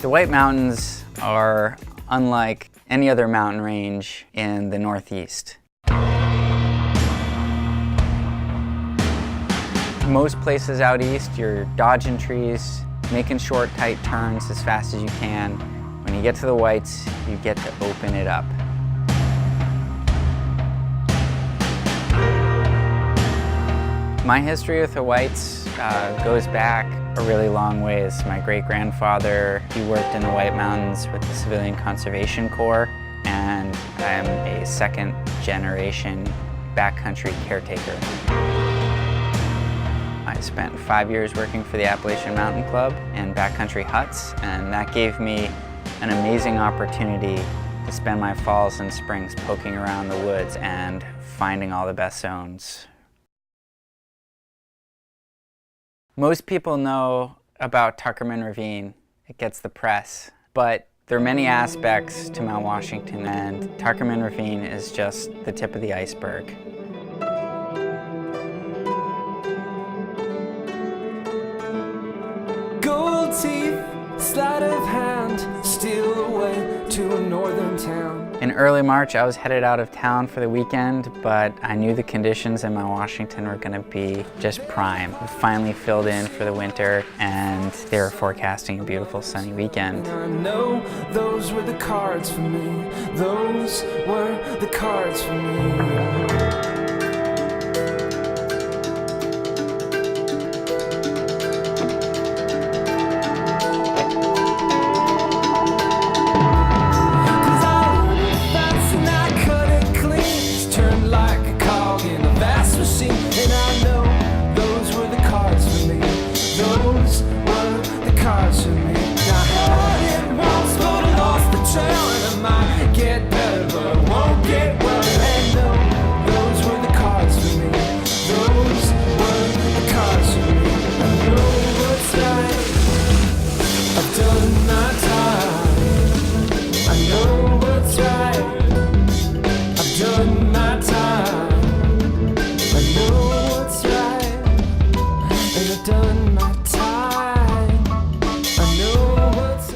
The White Mountains are unlike any other mountain range in the Northeast. Most places out east, you're dodging trees, making short, tight turns as fast as you can. When you get to the Whites, you get to open it up. My history with the Whites goes back a really long ways. My great-grandfather, he worked in the White Mountains with the Civilian Conservation Corps, and I'm a second-generation backcountry caretaker. I spent 5 years working for the Appalachian Mountain Club in backcountry huts, and that gave me an amazing opportunity to spend my falls and springs poking around the woods and finding all the best zones. Most people know about Tuckerman Ravine. It gets the press, but there are many aspects to Mount Washington, and Tuckerman Ravine is just the tip of the iceberg. Gold teeth, sleight of hand, steal away to a northern town. In early March, I was headed out of town for the weekend, but I knew the conditions in Mount Washington were going to be just prime. We finally filled in for the winter, and they were forecasting a beautiful sunny weekend. I know those were the cards for me. Those were the cards for me.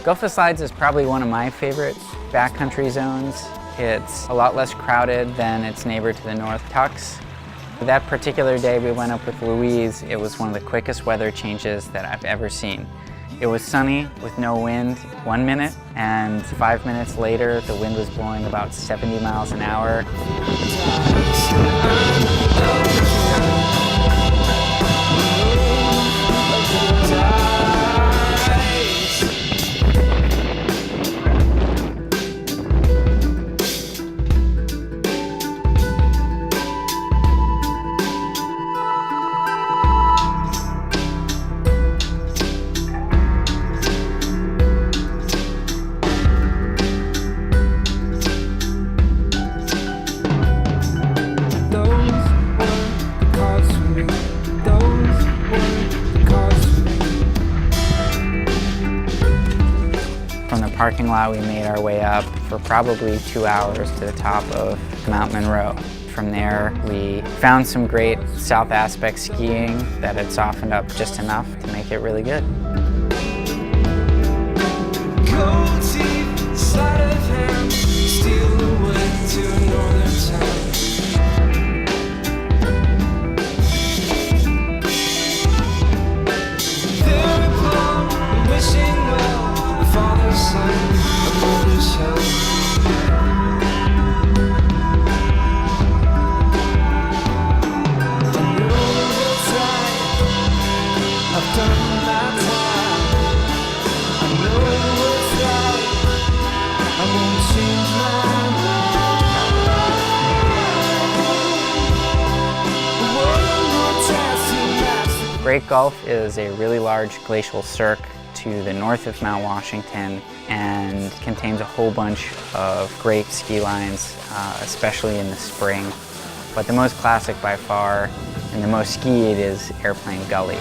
Gulf of Slides is probably one of my favorite backcountry zones. It's a lot less crowded than its neighbor to the north, Tux. That particular day we went up with Louise, it was one of the quickest weather changes that I've ever seen. It was sunny with no wind 1 minute, and 5 minutes later the wind was blowing about 70 miles an hour. From the parking lot, we made our way up for probably 2 hours to the top of Mount Monroe. From there, we found some great South Aspect skiing that had softened up just enough to make it really good. Gold teeth, sleight of hand, steal away to a northern town. Thereupon, wishing well, the father's son, a mother's hell. I've done my time. I know what's right. I won't change my mind. Great Gulf is a really large glacial cirque to the north of Mount Washington and contains a whole bunch of great ski lines, especially in the spring. But the most classic by far and the most skied is Airplane Gully.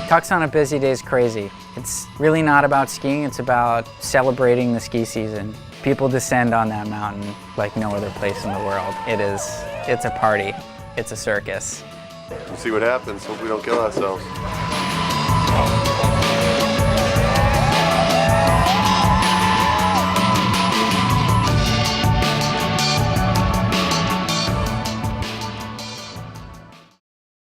Tux on a busy day is crazy. It's really not about skiing, it's about celebrating the ski season. People descend on that mountain like no other place in the world. It's a party. It's a circus. We'll see what happens. Hope we don't kill ourselves.